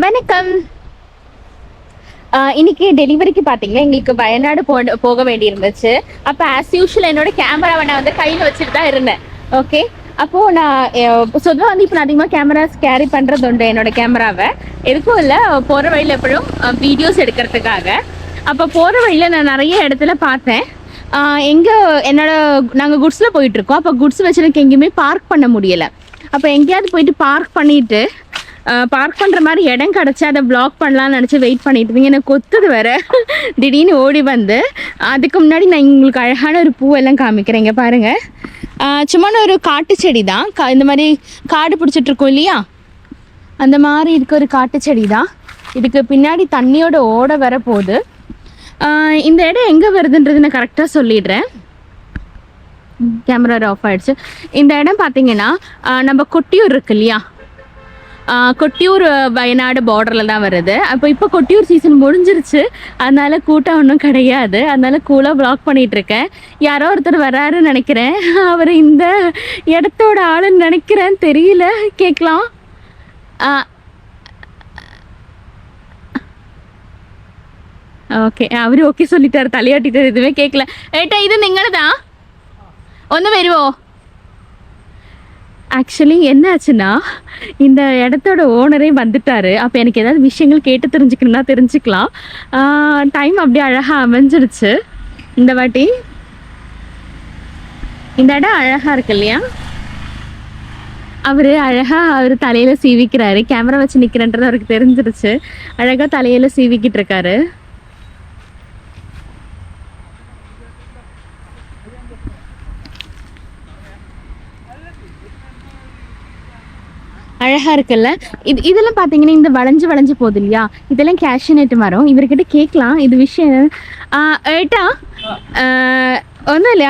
வணக்கம். இன்னைக்கு டெலிவரிக்கு பார்த்தீங்கன்னா எங்களுக்கு வயநாடு போக வேண்டி இருந்துச்சு. அப்போ ஆஸ் யூஷுவல் என்னோட கேமராவை நான் வந்து கையில் வச்சுட்டு தான் இருந்தேன். ஓகே, அப்போது நான் பொதுவாக வந்து இப்போ நான் அதிகமாக கேமராஸ் கேரி பண்ணுறது உண்டு. என்னோட கேமராவை எதுக்கும் இல்லை, போகிற வழியில் எப்படியும் வீடியோஸ் எடுக்கிறதுக்காக. அப்போ போகிற வழியில் நான் நிறைய இடத்துல பார்த்தேன். எங்கே நாங்கள் குட்ஸில் போயிட்டுருக்கோம். அப்போ குட்ஸ் வச்சுருக்கு எங்கேயுமே பார்க் பண்ண முடியலை. அப்போ எங்கேயாவது போயிட்டு பார்க் பண்ணிவிட்டு பார்க் பண்ணுற மாதிரி இடம் கிடச்சி அதை ப்ளாக் பண்ணலான்னு நினச்சி வெயிட் பண்ணிட்டு இருந்தீங்க. எனக்கு கொத்துது வேறு. திடீர்னு ஓடி வந்து அதுக்கு முன்னாடி நான் உங்களுக்கு அழகான ஒரு பூவெல்லாம் காமிக்கிறேன். இங்கே பாருங்கள், சும்மா ஒரு காட்டு செடி தான். இந்த மாதிரி காடு பிடிச்சிட்ருக்கோம் இல்லையா, அந்த மாதிரி இருக்க ஒரு காட்டு செடி தான். இதுக்கு பின்னாடி தண்ணியோட ஓட வர போகுது. இந்த இடம் எங்கே வருதுன்றது நான் கரெக்டாக சொல்லிடுறேன். கேமரா ஆஃப் ஆகிடுச்சு. இந்த இடம் பார்த்தீங்கன்னா நம்ம கொட்டியூர் இருக்கு இல்லையா, கொட்டியூர் வயநாடு பார்டரில் தான் வருது. இப்போ கொட்டியூர் சீசன் முடிஞ்சிருச்சு, அதனால கூட்டம் ஒன்றும் கிடையாது. அதனால கூலாக ப்ளாக் பண்ணிகிட்ருக்கேன். யாரோ ஒருத்தர் வராருன்னு நினைக்கிறேன். அவர் இந்த இடத்தோட ஆளுன்னு நினைக்கிறேன், தெரியல, கேட்கலாம். ഓക്കെ, അവർ ഓക്കെ சொல்லிட்டாரு, തലയാട്ടിട്ട് എതുവേ കേൾക്കല. ഏട്ടാ ഇത് നിങ്ങളതാ, ഒന്ന് വരുവോ? ஆக்சுவலி என்ன ஆச்சுன்னா, இந்த இடத்தோட ஓனரே வந்துட்டாரு. அப்போ எனக்கு ஏதாவது விஷயங்கள் கேட்டு தெரிஞ்சுக்கணும்னா தெரிஞ்சுக்கலாம். டைம் அப்படியே அழகாக அமைஞ்சிருச்சு இந்த வாட்டி. இந்த இடம் அழகாக இருக்கு இல்லையா. அவர் தலையில் சீவிக்கிறாரு. கேமரா வச்சு நிற்கிறன்றது அவருக்கு தெரிஞ்சிருச்சு. அழகாக தலையில் சீவிக்கிட்டு இருக்காரு. அழகாக இருக்குல்ல. இதெல்லாம் பார்த்தீங்கன்னா இந்த வளைஞ்சு போகுது இல்லையா, இதெல்லாம் கேஷ்யூநட் மரம். இவர்கிட்ட கேட்கலாம் இது விஷயம். ഏട്ടാ ഒന്നുമില്ല,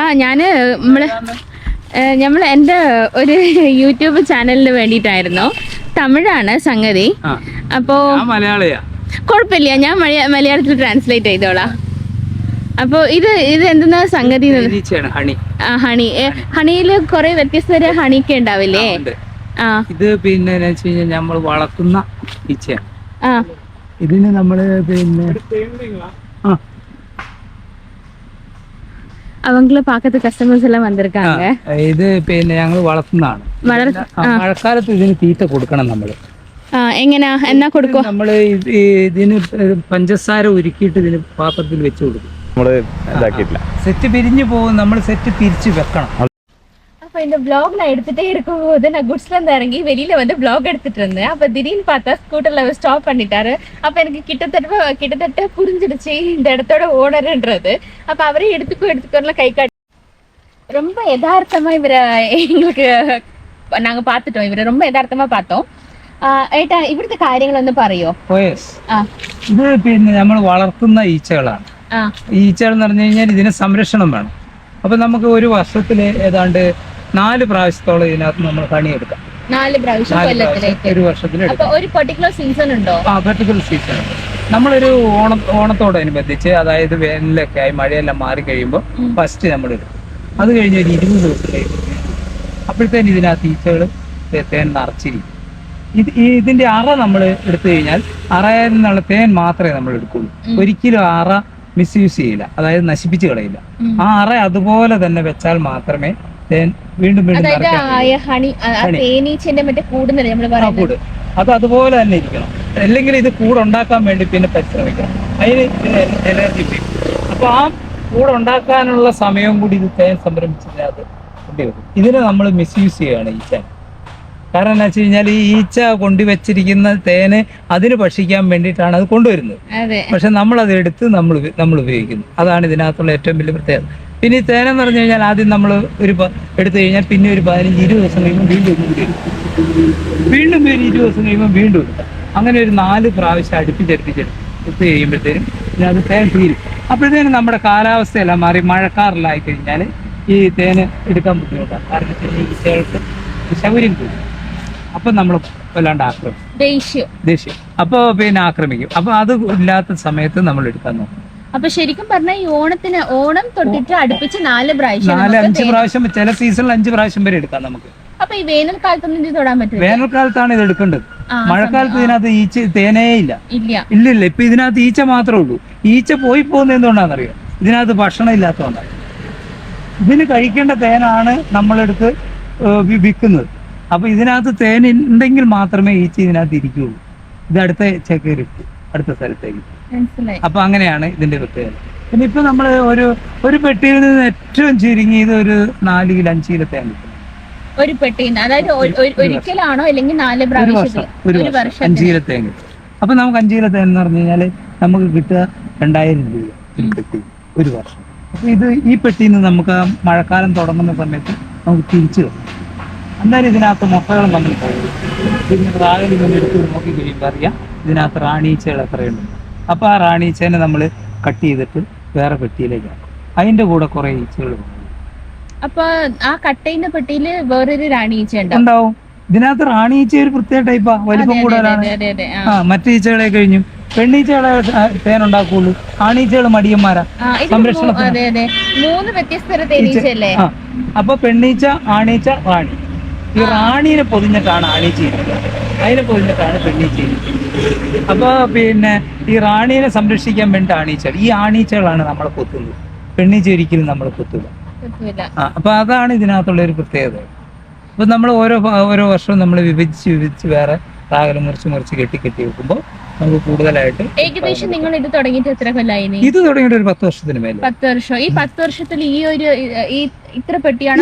നമ്മൾ എൻ്റെ ഒരു യൂട്യൂബ് ചാനലിന് വേണ്ടിയിട്ടായിരുന്നു. തമിഴാണ് സംഗതി. അപ്പോൾ കുഴപ്പമില്ല, ഞാൻ മലയാളത്തിൽ ട്രാൻസ്ലേറ്റ് ചെയ്തോളാം. അപ്പോൾ ഇത് എന്തെന്നാ സംഗതി? ഹണിയിൽ കുറെ വ്യത്യസ്ത ഹണിയൊക്കെ ഉണ്ടാവില്ലേ? ഇത് പിന്നെ നമ്മൾ വളർത്തുന്ന ഈച്ചയാണ്. ഇതിന് നമ്മള് പിന്നെ அவங்கள பார்க்கறது கஸ்டமர்ஸ் எல்லாம் வந்திருக்காங்க. ഇത് പിന്നെ ഞങ്ങൾ വളർത്തുന്നതാണ്. മഴക്കാലത്ത് ഇതിന് തീറ്റ കൊടുക്കണം നമ്മള്. എന്നാ കൊടുക്കും? നമ്മള് ഇതിന് പഞ്ചസാര ഉരുക്കിയിട്ട് ഇതിന് പാത്രത്തിൽ വെച്ച് കൊടുക്കും. സെറ്റ് പിരിഞ്ഞു പോകും, നമ്മൾ സെറ്റ് തിരിച്ച് വെക്കണം. அப்போ இந்த வ்ளாக் நான் எடுத்துகிட்டே இருக்கும்போது நான் குட்ஸ்லேருந்து இறங்கி வெளியில் வந்து வ்ளாக் எடுத்துகிட்டு இருந்தேன். அப்போ திடீர்னு பார்த்தா ஸ்கூட்டரில் ஸ்டாப் பண்ணிட்டாரு. அப்போ எனக்கு கிட்டத்தட்ட புரிஞ்சிடுச்சு இந்த இடத்தோட ஓனருன்றது. அப்போ அவரே எடுத்துக்கோல கை காட்டி ரொம்ப யதார்த்தமாக இவரை எங்களுக்கு நாங்கள் பார்த்துட்டோம். இவரை ரொம்ப யதார்த்தமாக பார்த்தோம். ഏട്ടാ ഇവിടുത്തെ കാര്യങ്ങളൊന്ന് പറയോ? ഇത് പിന്നെ നമ്മൾ വളർത്തുന്ന ഈച്ചകളാണ്. ഈച്ചകൾ എന്ന് പറഞ്ഞു കഴിഞ്ഞാൽ ഇതിന് സംരക്ഷണം വേണം. അപ്പൊ നമുക്ക് ഒരു വർഷത്തിൽ ഏതാണ്ട് 4 പ്രാവശ്യത്തോളം ഇതിനകത്ത് നമ്മൾ പണിയെടുക്കാം. 4 പ്രാവശ്യം ഒരു വർഷത്തിൽ ഒരു പർട്ടിക്കുലർ സീസൺ ഉണ്ടോ? പർട്ടിക്കുലർ സീസൺ ഉണ്ട്. നമ്മളൊരു ഓണത്തോടനുബന്ധിച്ച്, അതായത് വേനലൊക്കെ ആയി മഴയെല്ലാം മാറി കഴിയുമ്പോൾ ഫസ്റ്റ് നമ്മൾ എടുക്കും. അത് കഴിഞ്ഞ് ഒരു 20 ദിവസം കഴിയുമ്പോൾ അപ്പോഴത്തേന് ഇതിനകത്ത് ഈച്ചകൾ തേൻ നിറച്ചിരിക്കും. ഇതിന്റെ അറ നമ്മൾ എടുത്തു കഴിഞ്ഞാൽ അറയിൽ നിന്നുള്ള തേൻ മാത്രമേ നമ്മൾ എടുക്കുള്ളൂ. ഒരിക്കലും അറ മിസ്യൂസ് ചെയ്യില്ല, അതായത് നശിപ്പിച്ച് കളയില്ല. ആ അറ അതുപോലെ തന്നെ വെച്ചാൽ മാത്രമേ തേൻ വീണ്ടും കൂട് അത് അതുപോലെ തന്നെ ഇരിക്കണം. അല്ലെങ്കിൽ ഇത് കൂടുണ്ടാക്കാൻ വേണ്ടി പിന്നെ പരിശ്രമിക്കണം. അതിന് എനർജി വരും. അപ്പൊ ആ കൂടുണ്ടാക്കാനുള്ള സമയവും കൂടി ഇത് തേൻ സംരംഭിച്ചതിനകത്ത് കൊണ്ടുവരും. ഇതിനെ നമ്മൾ മിസ്യൂസ് ചെയ്യുകയാണ് ഈച്ച. കാരണം എന്താ വെച്ച് കഴിഞ്ഞാൽ ഈ ഈച്ച കൊണ്ടുവച്ചിരിക്കുന്ന തേന് അതിന് ഭക്ഷിക്കാൻ വേണ്ടിയിട്ടാണ് അത് കൊണ്ടുവരുന്നത്. പക്ഷെ നമ്മളത് എടുത്ത് നമ്മൾ ഉപയോഗിക്കുന്നു. അതാണ് ഇതിനകത്തുള്ള ഏറ്റവും വലിയ പ്രത്യേകത. പിന്നെ ഈ തേനെന്ന് പറഞ്ഞു കഴിഞ്ഞാൽ ആദ്യം നമ്മൾ എടുത്തു കഴിഞ്ഞാൽ പിന്നെ ഒരു 15-20 ദിവസം കഴിയുമ്പോൾ വീണ്ടും വീണ്ടും 20 ദിവസം കഴിയുമ്പോൾ വീണ്ടും അങ്ങനെ ഒരു 4 പ്രാവശ്യം അടുപ്പിച്ചെടുത്ത് കഴിയുമ്പോഴത്തേനും അത് തേൻ തീരും. അപ്പോഴത്തേനും നമ്മുടെ കാലാവസ്ഥയെല്ലാം മാറി മഴക്കാറിലായി കഴിഞ്ഞാൽ ഈ തേന് എടുക്കാൻ ബുദ്ധിമുട്ടാണ്. കാരണം ഈച്ചകൾക്ക് ശൗര്യം കൂടും. അപ്പൊ നമ്മൾ വല്ലാണ്ട് ദേഷ്യം അപ്പൊ പിന്നെ ആക്രമിക്കും. അപ്പൊ അത് ഇല്ലാത്ത സമയത്ത് നമ്മൾ എടുക്കാൻ നോക്കും. അപ്പൊ ശരിക്കും പറഞ്ഞാൽ ഈ ഓണം തൊട്ടിട്ട് അടുപ്പിച്ച് 4 പ്രാവശ്യം 4-5 പ്രാവശ്യം, ചില സീസണിൽ 5 പ്രാവശ്യം വരെ എടുക്കാം നമുക്ക്. അപ്പൊ ഈ വേനൽക്കാലത്തൊന്നും ഇത് തൊടാൻ പറ്റില്ല. വേനൽക്കാലത്താണ് ഇത് എടുക്കേണ്ടത്. മഴക്കാലത്ത് ഇതിനകത്ത് തേനേ ഇല്ല. ഇല്ല. ഇപ്പൊ ഇതിനകത്ത് ഈച്ച മാത്രമേ ഉള്ളൂ. ഈച്ച പോയി പോകുന്നത് എന്തുകൊണ്ടാണെന്നറിയോ? ഇതിനകത്ത് ഭക്ഷണം ഇല്ലാത്തതുകൊണ്ടാണ്. ഇതിന് കഴിക്കേണ്ട തേനാണ് നമ്മളെടുത്ത് വിൽക്കുന്നത്. അപ്പൊ ഇതിനകത്ത് തേൻ ഉണ്ടെങ്കിൽ മാത്രമേ ഈച്ച ഇതിനകത്ത് ഇരിക്കുകയുള്ളൂ. ഇത് അടുത്ത ചേക്കേറിട്ടു അടുത്ത സ്ഥലത്തേക്ക്. അപ്പൊ അങ്ങനെയാണ് ഇതിന്റെ പ്രത്യേകത. പിന്നെ ഇപ്പൊ നമ്മള് ഒരു പെട്ടിയിൽ നിന്ന് ഏറ്റവും ചുരുങ്ങിയത് ഒരു 4 കിലോ 5 കിലോ തേൻ കിട്ടും ഒരു പെട്ടിയിൽ. അതായത് ഒരിക്കലാണോ അല്ലെങ്കിൽ 4 പ്രാവശ്യം? ഒരു വർഷം 5 കിലോ തേൻ കിട്ടും. അപ്പൊ നമുക്ക് 5 കിലോ തേൻ എന്ന് പറഞ്ഞു കഴിഞ്ഞാല് നമുക്ക് കിട്ടുക 2000 രൂപ ഒരു പെട്ടി ഒരു വർഷം. അപ്പൊ ഈ പെട്ടിയിൽ നിന്ന് നമുക്ക് മഴക്കാലം തുടങ്ങുന്ന സമയത്ത് നമുക്ക് തിരിച്ചു കിട്ടും. എന്നാലും ഇതിനകത്ത് മുട്ടകൾ നമ്മൾ പോകും. റാഗിൽ നിന്ന് എടുത്ത് നോക്കി കഴിയുമ്പോൾ അറിയാം ഇതിനകത്ത് റാണീച്ചകൾ എത്രയുണ്ട്. അപ്പൊ ആ റാണീച്ചേനെ നമ്മൾ കട്ട് ചെയ്തിട്ട് വേറെ പെട്ടിയിലേക്ക് ആക്കും. അതിന്റെ കൂടെ കുറെ ഈച്ചകൾ അപ്പൊ ആ കട്ടയിന്റെ പെട്ടിയില് വേറൊരു റാണീച്ച ഉണ്ടാവും. ഇതിനകത്ത് റാണീച്ച ഒരു പ്രത്യേക ടൈപ്പാ, വലിപ്പം കൂടുതലാണ്. മറ്റു ഈച്ചകളെ കഴിഞ്ഞു പെണ്ണീച്ചകളെ തേനുണ്ടാക്കുള്ളൂ. ആണീച്ചകൾ മടിയന്മാരാ സംരക്ഷണത്തിന്. 3 വ്യത്യസ്ത തേനീച്ചയല്ലേ? അപ്പൊ പെണ്ണീച്ച, ആണീച്ച, റാണി. ഈ റാണീനെ പൊതിഞ്ഞിട്ടാണ് ആണീച്ച ഇരിക്കുക, അതിനെ പൊതിഞ്ഞിട്ടാണ് പെണ്ണീച്ച ഇരിക്കുക. അപ്പൊ പിന്നെ ഈ റാണീനെ സംരക്ഷിക്കാൻ വേണ്ടി ആണീച്ചകൾ, ഈ ആണീച്ചകളാണ് നമ്മളെ കൊത്തുന്നത്. പെണ്ണീച്ച ഒരിക്കലും നമ്മളെ കൊത്തില്ല. അപ്പൊ അതാണ് ഇതിനകത്തുള്ള ഒരു പ്രത്യേകത. അപ്പൊ നമ്മൾ ഓരോ വർഷവും നമ്മൾ വിഭജിച്ച് വേറെ റാഗല് മുറിച്ച് കെട്ടി വെക്കുമ്പോൾ നമുക്ക് കൂടുതലായിട്ട്. ഏകദേശം നിങ്ങൾ ഇത് തുടങ്ങിയിട്ട് എത്ര കൊല്ലായി? ഇത് തുടങ്ങിയിട്ട് ഒരു 10 വർഷത്തിന് മേലെ. 10 വർഷം. ഈ 10 വർഷത്തിൽ ഈ ഇത്ര പെട്ടിയാണ്?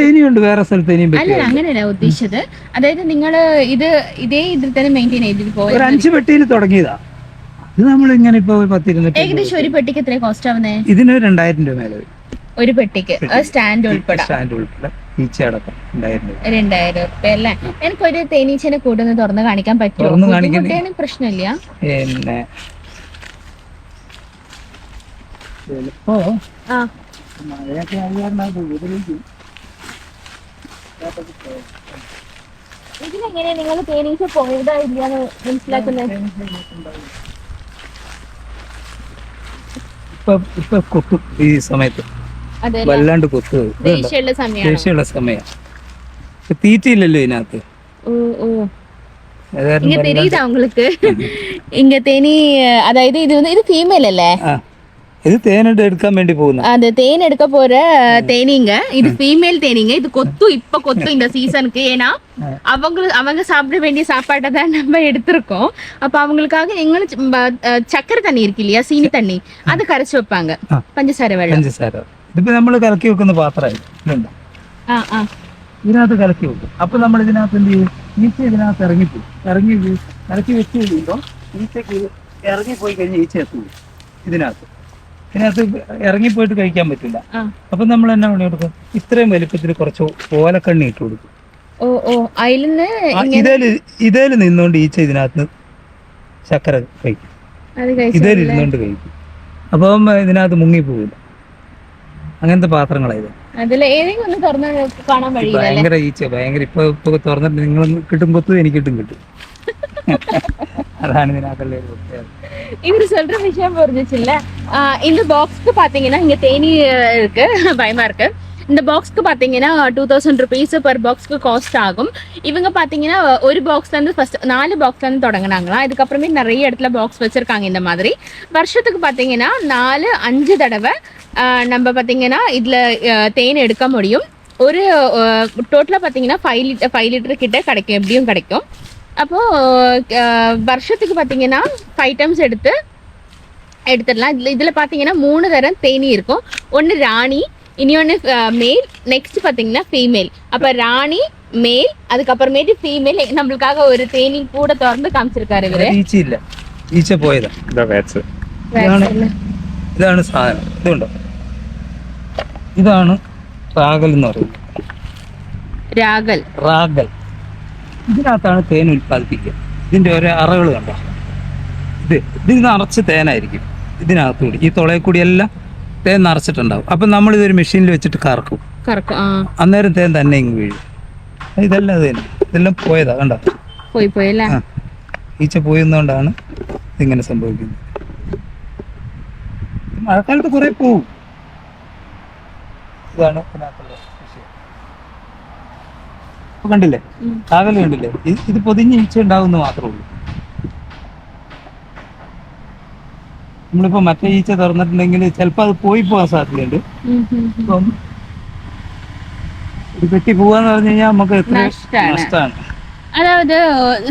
ഇനിയുണ്ട് വേറെ സ്ഥലത്ത് ഇനിയും. അല്ല, അങ്ങനെയല്ല ഉദ്ദേശിച്ചത്. അതായത് നിങ്ങൾ ഇതിൽ തന്നെ മെയിൻറ്റെയിൻ ചെയ്തിട്ട് പോയി ഒരു 5 പെട്ടിയിൽ തുടങ്ങിയതാ. ഇത് നമ്മൾ ഇങ്ങനെ ഇപ്പൊ 10-20. ഏകദേശം ഒരു പെട്ടിക്ക് എത്ര കോസ്റ്റ് ആവുന്നത്? ഇതിന് 2000 രൂപ മേലെ ഒരു പെട്ടിക്ക്, സ്റ്റാൻഡ് ഉൾപ്പെടെ. ഈച്ചയടക്കം 2000 രൂപ അല്ലേ? എനിക്കൊരു തേനീച്ചനെ കൂട്ടൊന്ന് തുറന്ന് കാണിക്കാൻ പറ്റുമോ? പ്രശ്നമില്ല. പിന്നെ ഇതിലെങ്ങനെയാ നിങ്ങൾ തേനീച്ച പോയതായില്ലാന്ന് മനസ്സിലാക്കുന്നത്? ഇപ്പൊ കൊത്തും ഈ സമയത്ത്, വല്ലാണ്ട് കൊത്തുക. ദേഷ്യമുള്ള സമയം. തീറ്റയില്ലല്ലോ ഇതിനകത്ത്. இங்க தெரியுதா உங்களுக்கு? இங்க தேனி, அதாவது இது ஃபீமேல் அல்ல? இது தேன் எடுക്കാൻ വേണ്ടി പോകുന്ന. அது தேன் எடுக்க போற தேனீங்க. இது ஃபீமேல் தேனீங்க. இது இப்ப கொத்தும் இந்த சீசனுக்கு. ஏன்னா அவங்க சாப்பிட வேண்டிய சாப்பாட்டை தான் நம்ம எடுத்திருக்கோம். அப்ப அவங்களுக்காக எங்களை சக்கரை தண்ணி இருக்கு இல்லையா, சீனி தண்ணி, அது கரைச்சு வைப்பாங்க. പഞ്ചസാര വെള്ളം. പഞ്ചസാര ഇതിപ്പോ നമ്മൾ കലക്കി വെക്കുന്ന പാത്രമായി ഇതിനകത്ത് കലക്കി വെക്കും. അപ്പൊ നമ്മൾ ഇതിനകത്ത് എന്ത് ചെയ്യും? ഈച്ച ഇതിനകത്ത് ഇറങ്ങിപ്പോയി. കലക്കി വെച്ച് കഴിയുമ്പോൾ ഈച്ചക്ക് ഇറങ്ങിപ്പോയി കഴിഞ്ഞാൽ ഈച്ച എത്തുള്ളൂ. ഇതിനകത്ത് ഇറങ്ങിപ്പോയിട്ട് കഴിക്കാൻ പറ്റില്ല. അപ്പൊ നമ്മൾ എന്നാ പണി കൊടുക്കും? ഇത്രയും വലിപ്പത്തിൽ കുറച്ച് ഓലക്കണ്ണി ഇട്ട് കൊടുക്കും. ഇതേല് നിന്നോണ്ട് ഈച്ച ഇതിനകത്ത് ശർക്കര കഴിക്കും. ഇതേല് ഇരുന്നോണ്ട് കഴിക്കും. അപ്പം ഇതിനകത്ത് മുങ്ങിപ്പോവില്ല. അങ്ങനത്തെ പാത്രങ്ങളായത്. ഭയങ്കര ഈച്ച, ഭയങ്കര. ഇപ്പൊ തുറന്നിട്ട് നിങ്ങൾ കിട്ടും കൊത്തും, എനിക്കിട്ടും കിട്ടും. அதான் இவரு சொல்ற விஷயம் புரிஞ்சிச்சுல்ல. இந்த பாக்ஸ்க்கு பாத்தீங்கன்னா இங்க தேனி இருக்கு, பயமா இருக்கு. இந்த பாக்ஸ்க்கு பாத்தீங்கன்னா 2000 rupees per பாக்ஸ்க்கு காஸ்ட் ஆகும். இவங்க பாத்தீங்கன்னா ஒரு பாக்ஸ்ல இருந்து ஃபர்ஸ்ட் 4 பாக்ஸ்ல இருந்து தொடங்கினாங்களா. இதுக்கப்புறமே நிறைய இடத்துல பாக்ஸ் வச்சிருக்காங்க இந்த மாதிரி. வருஷத்துக்கு பாத்தீங்கன்னா 4-5 தடவை நம்ம பாத்தீங்கன்னா இதுல தேன் எடுக்க முடியும். ஒரு டோட்டலா பாத்தீங்கன்னா 5 லிட்டர் கிட்ட கிடைக்கும், எப்படியும் கிடைக்கும். அப்போ வருஷத்துக்கு பாத்தீங்கன்னா 5 times எடுத்துடலாம். இதுல பாத்தீங்கன்னா 3 தரம் தேனி இருக்கும். ஒன்னு ராணி, இனி ஒன்னு மேல், நெக்ஸ்ட் பாத்தீங்கன்னா ஃபீமேல். அப்ப ராணி, மேல், அதுக்கப்புறமேட்டு ஃபீமேல். நம்மளுக்காக ஒரு தேனி கூட திறந்து காமிச்சிருக்காரு இவரு. ഈച്ച പോയതാ. ഇതാണ് സാധനം. ഇതുണ്ടോ? ഇതാണ് റാഗൽ എന്ന് പറയുന്നത്. റാഗൽ ഇതിനകത്താണ് തേൻ ഉൽപ്പാദിപ്പിക്കുക. ഇതിന്റെ ഓരോ അറകൾ കണ്ടോ? ഇത് നിറച്ച് തേനായിരിക്കും ഇതിനകത്തുകൂടി. ഈ തുളയിൽ കൂടി എല്ലാം തേൻ നിറച്ചിട്ടുണ്ടാവും. അപ്പൊ നമ്മൾ ഇതൊരു മെഷീനിൽ വെച്ചിട്ട് കറക്കും. അന്നേരം തേൻ തന്നെ ഇങ്ങ് വീഴും. ഇതെല്ലാം ഇതെല്ലാം പോയതാ, കണ്ടോ? പോയല്ലേ? ഈച്ച പോയെന്നുകൊണ്ടാണ് ഇതിങ്ങനെ സംഭവിക്കുന്നത്. മഴക്കാലത്ത് കുറെ പോവും. ഇതാണ് ഇതിനകത്തുള്ള വിഷയം. കണ്ടില്ലേ കാകല് കണ്ടില്ലേ, ഇത് പൊതിഞ്ഞ് ഈച്ച ഉണ്ടാവുന്ന മാത്രമേ ഉള്ളൂ. നമ്മളിപ്പോ മറ്റേ ഈച്ച തുറന്നിട്ടുണ്ടെങ്കിൽ ചിലപ്പോ അത് പോയി പോകാൻ സാധ്യതയുണ്ട്. ഇപ്പം ഒരു പെട്ടി പോവാന്ന് പറഞ്ഞു കഴിഞ്ഞാൽ നമുക്ക് എത്ര നഷ്ടമാണ്. அதாவது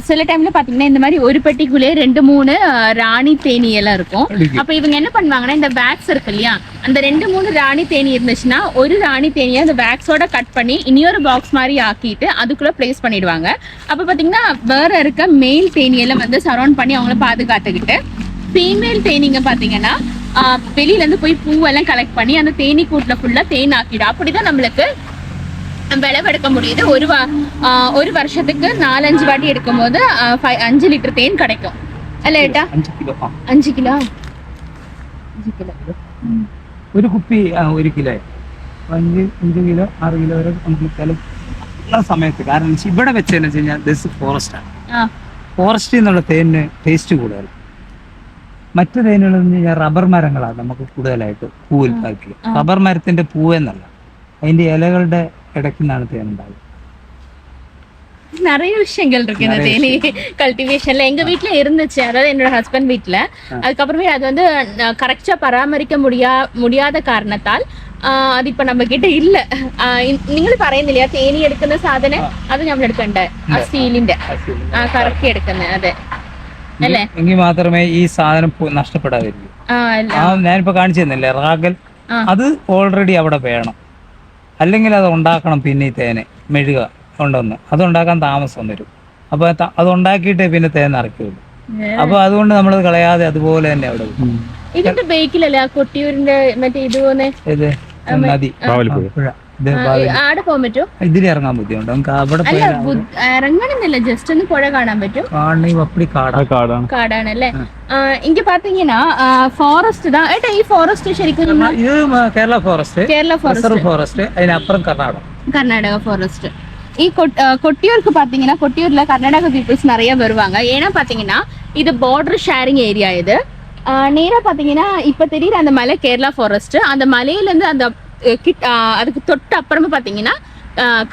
சில டைம்ல பாத்தீங்கன்னா இந்த மாதிரி ஒரு பெட்டிக்குள்ளே 2-3 ராணி தேனி எல்லாம் இருக்கும். அப்ப இவங்க என்ன பண்ணுவாங்கன்னா இந்த வேக்ஸ் இருக்கு இல்லையா, அந்த 2-3 ராணி தேனி இருந்துச்சுன்னா ஒரு ராணி தேனியை அந்த வேக்ஸோட கட் பண்ணி இன்னொரு பாக்ஸ் மாதிரி ஆக்கிட்டு அதுக்குள்ள பிளேஸ் பண்ணிடுவாங்க. அப்ப பாத்தீங்கன்னா வேற இருக்க மேல் தேனியெல்லாம் வந்து சரௌண்ட் பண்ணி அவங்கள பாதுகாத்துக்கிட்டு, ஃபீமேல் தேனிங்க பாத்தீங்கன்னா வெளியில இருந்து போய் பூவெல்லாம் கலெக்ட் பண்ணி அந்த தேனி கூட்டுல ஃபுல்லா தேன் ஆக்கிடும். அப்படிதான் நம்மளுக்கு വിളവെടുക്ക முடியுது. ഒരു വർഷத்துக்கு 4-5 വാട്ടി എടുക്കുമ്പോൾ 5 ലിറ്റർ തേൻ கிடைக்கும் അല്ലേ ഏട്ടാ? 5 കിലോ ഒരു കുപ്പി 1 കിലോ 5 കിലോ 6 കിലോ വരെ നമുക്ക് സമയത്ത്. കാരണം ഇവിടെ വെച്ചതെന്ന് വെച്ച് കഴിഞ്ഞാൽ ദിസ് ഫോറസ്റ്റ് ആണ്. ഫോറസ്റ്റിൽ നിന്നുള്ള തേനിന് ടേസ്റ്റ് കൂടുതൽ. മറ്റു തേനുകളെന്ന് കഴിഞ്ഞാൽ റബ്ബർ മരങ്ങളാണ് നമുക്ക് കൂടുതലായിട്ട് പൂ ഉൽപ്പാദിക്കുക. റബ്ബർ മരത്തിന്റെ പൂവെന്നല്ല, അതിന്റെ ഇലകളുടെ ഇടയ്ക്ക് നിന്നാണ് തേൻ ഉണ്ടാകുന്നത്. நிறைய விஷயங்கள் இருக்கு இந்த தேனி கல்டிவேஷன்ல. எங்க வீட்டுல இருந்துச்சு, அதாவது என்னோட ஹஸ்பண்ட் வீட்டுல. அதுக்கப்புறமே அது வந்து கரெக்டா பராமரிக்க முடியாத காரணத்தால் അത് ഇപ്പൊ നമ്മ കിட்ட ഇല്ല. നിങ്ങൾ പറയുന്നില്ല തേനി എടുക്കുന്ന സാധനം അത് നമ്മൾ എടുക്കണ്ട, ആ സ്റ്റീലിന്റെ കറക്കി എടുക്കുന്നത്. അതെ അല്ലേ? എങ്കിൽ മാത്രമേ ഈ സാധനം നഷ്ടപ്പെടാതിരിക്കൂ. ഞാനിപ്പോ കാണിച്ചു തന്നില്ലേ റാഗൽ, അത് ഓൾറെഡി അവിടെ വേണം. അല്ലെങ്കിൽ അത് ഉണ്ടാക്കണം. പിന്നെ ഈ തേനെ മെഴുക കൊണ്ടുവന്ന് അതുണ്ടാക്കാൻ താമസം വരും. അപ്പൊ അത് ഉണ്ടാക്കിയിട്ടേ പിന്നെ തേൻ നിറയ്ക്കുള്ളൂ. അപ്പൊ അതുകൊണ്ട് നമ്മളത് കളയാതെ അതുപോലെ തന്നെ അവിടെ ഇതിന്റെ ബേക്കിലല്ലേ കൊട്ടിയൂരിന്റെ മറ്റേ ഇതുപോലെ നദി ആടെ പോകാൻ പറ്റും. ഇതിൽ ഇറങ്ങാൻ ബുദ്ധിമുട്ട്. നമുക്ക് അവിടെ ഇറങ്ങണമെന്നില്ല, ജസ്റ്റ് ഒന്ന് പുഴ കാണാൻ പറ്റും. കാടാണല്ലേ? ഇങ്ങ പാത്തീங்கன்னா ഫോറസ്റ്റ് தான் ഏട്ടാ. ഈ ഫോറസ്റ്റ് ശരിക്കും ഇത് കേരള ഫോറസ്റ്റ് അതിനപ്പുറം கர்நாடகா ஃபாரஸ்ட். கொட்டியூருக்கு பாத்தீங்கன்னா கொட்டியூர்ல கர்நாடகா பீப்புள்ஸ் நிறைய வருவாங்க. ஏன்னா பாத்தீங்கன்னா இது பார்டர் ஷேரிங் ஏரியா. இது நேரா பாத்தீங்கன்னா இப்ப தெரியுற அந்த மலை கேரளா ஃபாரஸ்ட். அந்த மலையில இருந்து அந்த அதுக்கு தொட்டு அப்புறமா பாத்தீங்கன்னா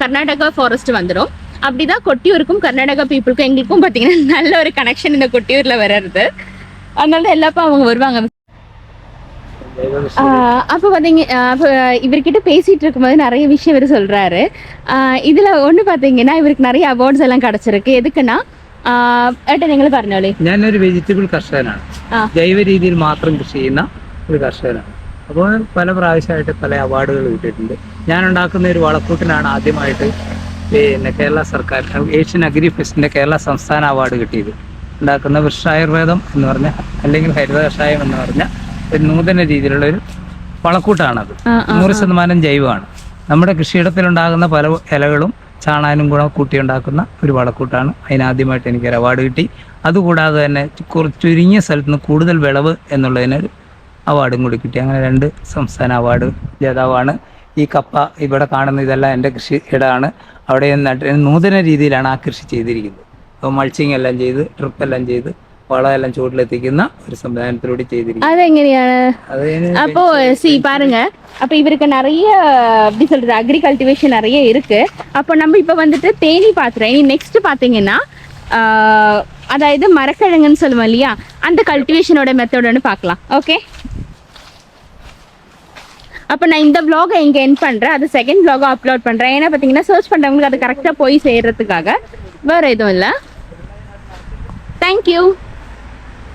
கர்நாடகா ஃபாரஸ்ட் வந்துடும். அப்படிதான் கொட்டியூருக்கும் கர்நாடகா பீப்புளுக்கும் எங்களுக்கும் பாத்தீங்கன்னா நல்ல ஒரு கனெக்ஷன் இந்த கொட்டியூர்ல வர்றது. அதனால எல்லாப்ப அவங்க வருவாங்க. அப்ப பாத்தீங்க இவர்கிட்ட பேசிட்டு இருக்கும்போது நிறைய விஷயம் இவர் சொல்றாரு. இதுல ஒண்ணு பாத்தீங்கன்னா இவருக்கு நிறைய அவார்ட்ஸ் எல்லாம் கிடைச்சிருக்கு. എതുക്കുന്നാ ഏട്ടാ നിങ്ങൾ പറഞ്ഞോളേ. ഞാനൊരു വെജിറ്റബിൾ കർഷകനാണ്. ജൈവ രീതിയിൽ മാത്രം കൃഷി ചെയ്യുന്ന ഒരു കർഷകനാണ്. അപ്പോൾ പല പ്രാവശ്യമായിട്ട് പല അവാർഡുകൾ കിട്ടിയിട്ടുണ്ട്. ഞാൻ ഉണ്ടാക്കുന്ന ഒരു വളക്കൂട്ടിനാണ് ആദ്യമായിട്ട് പിന്നെ കേരള സർക്കാർ ഏഷ്യൻ അഗ്രി ഫെസ്റ്റിന്റെ കേരള സംസ്ഥാന അവാർഡ് കിട്ടിയത്. ഉണ്ടാക്കുന്ന വൃക്ഷായുർവേദം എന്ന് പറഞ്ഞ അല്ലെങ്കിൽ ഹരിത കഷായം എന്ന് പറഞ്ഞ ഒരു നൂതന രീതിയിലുള്ള ഒരു വളക്കൂട്ടാണത്. 100% ജൈവമാണ്. നമ്മുടെ കൃഷിയിടത്തിലുണ്ടാകുന്ന പല ഇലകളും ചാണാനും കൂടെ കൂട്ടി ഉണ്ടാക്കുന്ന ഒരു വളക്കൂട്ടാണ്. അതിനാദ്യമായിട്ട് എനിക്കൊരു അവാർഡ് കിട്ടി. അതുകൂടാതെ തന്നെ ചുരുങ്ങിയ സ്ഥലത്ത് നിന്ന് കൂടുതൽ വിളവ് എന്നുള്ളതിനൊരു അവാർഡും കൂടി കിട്ടി. അങ്ങനെ 2 സംസ്ഥാന അവാർഡ് ജേതാവാണ്. ഈ കപ്പ ഇവിടെ കാണുന്ന ഇതെല്ലാം എൻ്റെ കൃഷിയിടമാണ്. അവിടെ നൂതന രീതിയിലാണ് ആ കൃഷി ചെയ്തിരിക്കുന്നത്. അപ്പോൾ മൾച്ചിങ് എല്ലാം ചെയ്ത് ട്രിപ്പ് എല്ലാം ചെയ്ത് വളമെല്ലാം ചൂട്ടിലെത്തിക്കുന്ന ഒരു സംവിധാനത്തിലൂടെ ചെയ്തിരിക്കുന്നത്. അതെങ്ങനെയാണ്? அப்போ பாருங்க, அப்ப இவருக்கு நிறைய எப்படி சொல்றது அக்ரி கல்டிவேஷன் நிறைய இருக்கு. அப்போ நம்ம இப்ப வந்துட்டு தேனி பாத்துறோம். இனி நெக்ஸ்ட் பாத்தீங்கன்னா அதாவது மரக்கிழங்குன்னு சொல்லுவோம் இல்லையா, அந்த கல்டிவேஷனோட மெத்தட் பார்க்கலாம். ஓகே, அப்போ நான் இந்த vlog-ஐ இங்கே எண்ட் பண்ணுறேன். அது செகண்ட் vlog-ஆ அப்லோட் பண்ணுறேன். ஏன்னா பார்த்தீங்கன்னா சர்ச் பண்ணுறவங்களுக்கு அது கரெக்டாக போய் சேர்றதுக்காக. வேறு எதுவும் இல்லை. தேங்க்யூ.